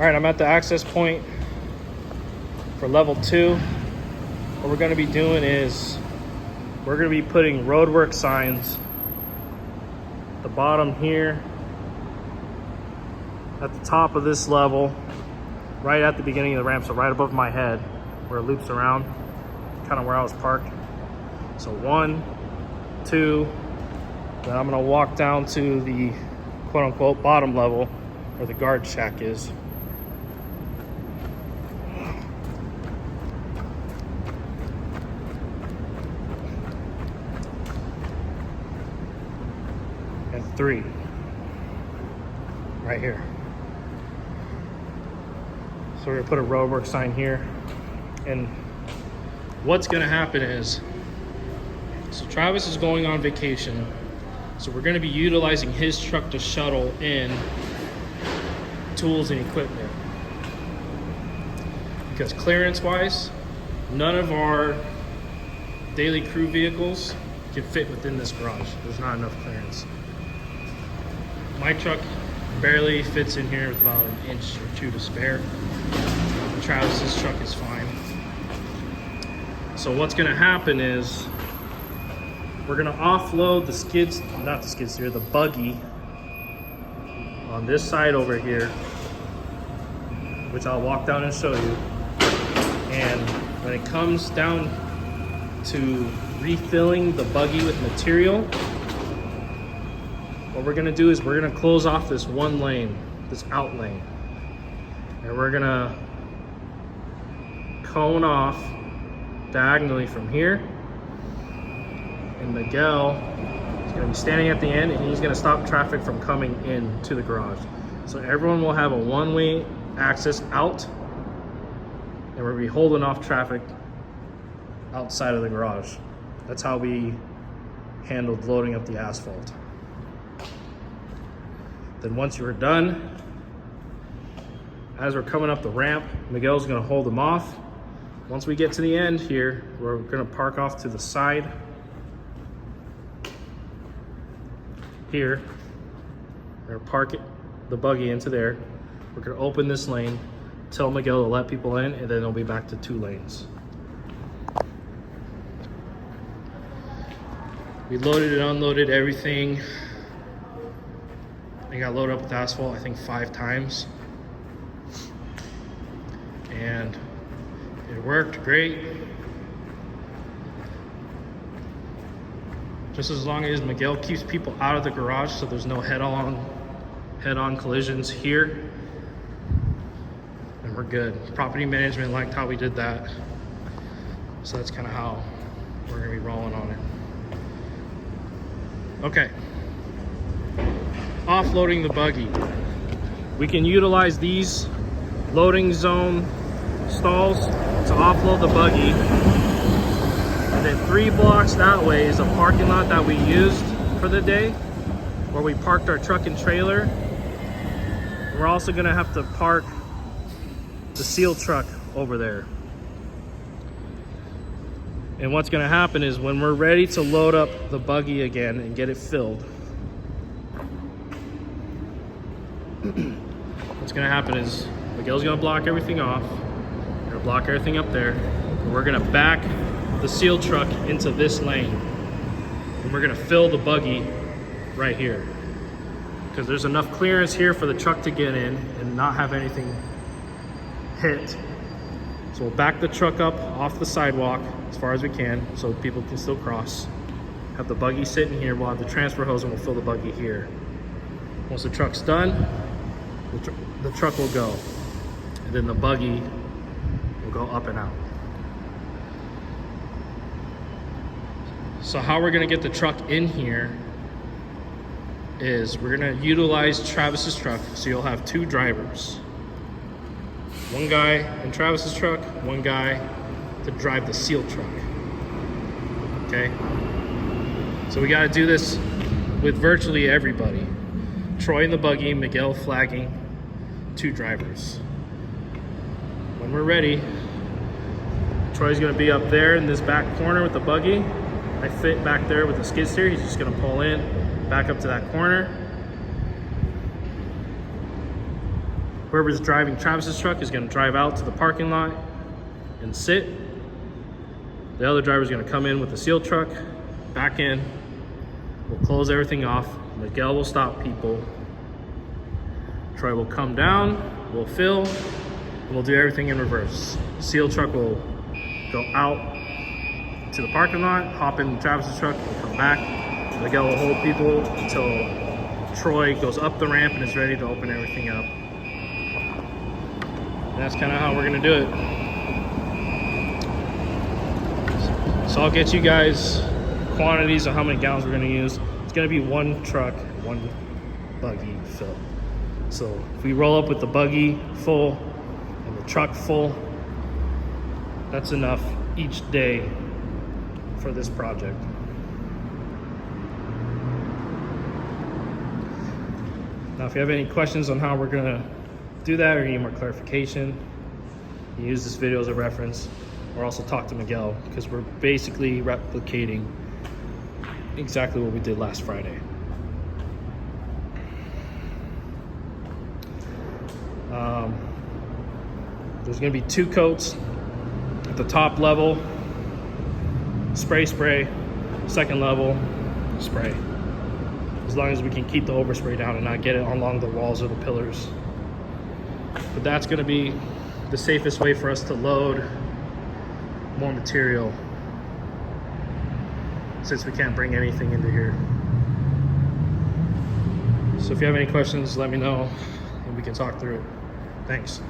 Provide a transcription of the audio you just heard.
All right, I'm at the access point for level 2. What we're gonna be doing is we're gonna be putting roadwork signs at the bottom here, at the top of this level, right at the beginning of the ramp, so right above my head where it loops around, kind of where I was parked. So 1, 2, then I'm gonna walk down to the quote unquote bottom level where the guard shack is. And 3, right here. So we're gonna put a roadwork sign here. And what's gonna happen is, so Travis is going on vacation. So we're gonna be utilizing his truck to shuttle in tools and equipment. Because clearance-wise, none of our daily crew vehicles can fit within this garage. There's not enough clearance. My truck barely fits in here with about 1 inch or 2 to spare. Travis's truck is fine. So what's gonna happen is we're gonna offload the buggy on this side over here, which I'll walk down and show you. And when it comes down to refilling the buggy with material, what we're gonna do is we're gonna close off this one lane, this out lane. And we're gonna cone off diagonally from here. And Miguel is gonna be standing at the end and he's gonna stop traffic from coming into the garage. So everyone will have a one-way access out, and we'll be holding off traffic outside of the garage. That's how we handled loading up the asphalt. Then once you're done, as we're coming up the ramp, Miguel's gonna hold them off. Once we get to the end here, we're gonna park off to the side here. We're gonna park the buggy into there. We're gonna open this lane, tell Miguel to let people in, and then it'll be back to 2 lanes. We loaded and unloaded everything. I got loaded up with asphalt, I think 5 times. And it worked great. Just as long as Miguel keeps people out of the garage so there's no head-on collisions here, and we're good. Property management liked how we did that. So that's kind of how we're gonna be rolling on it. Okay. Offloading the buggy. We can utilize these loading zone stalls to offload the buggy. And then 3 blocks that way is a parking lot that we used for the day, where we parked our truck and trailer. We're also gonna have to park the seal truck over there. And what's gonna happen is when we're ready to load up the buggy again and get it filled, what's gonna happen is Miguel's gonna block everything off. We're gonna block everything up there. And we're gonna back the seal truck into this lane. And we're gonna fill the buggy right here. Because there's enough clearance here for the truck to get in and not have anything hit. So we'll back the truck up off the sidewalk as far as we can so people can still cross. Have the buggy sitting here, we'll have the transfer hose and we'll fill the buggy here. Once the truck's done, the truck will go. And then the buggy will go up and out. So how we're gonna get the truck in here is we're gonna utilize Travis's truck. So you'll have 2 drivers. One guy in Travis's truck, one guy to drive the seal truck. Okay? So we gotta do this with virtually everybody. Troy in the buggy, Miguel flagging, 2 drivers. When we're ready, Troy's gonna be up there in this back corner with the buggy. I fit back there with the skid steer. He's just gonna pull in, back up to that corner. whoever's driving Travis's truck is gonna drive out to the parking lot and sit. The other driver's gonna come in with the seal truck, back in. We'll close everything off. Miguel will stop people. Troy will come down, we'll fill, and we'll do everything in reverse. Seal truck will go out to the parking lot, hop in Travis's truck, and come back. Miguel will hold people until Troy goes up the ramp and is ready to open everything up. And that's kind of how we're gonna do it. So I'll get you guys quantities of how many gallons we're gonna use. It's gonna be one truck, one buggy fill. So if we roll up with the buggy full and the truck full, that's enough each day for this project. Now, if you have any questions on how we're gonna do that or need more clarification, you use this video as a reference, or also talk to Miguel, because we're basically replicating exactly what we did last Friday. There's gonna be 2 coats at the top level, spray, second level, spray. As long as we can keep the overspray down and not get it along the walls or the pillars. But that's gonna be the safest way for us to load more material, since we can't bring anything into here. So if you have any questions, let me know and we can talk through it. Thanks.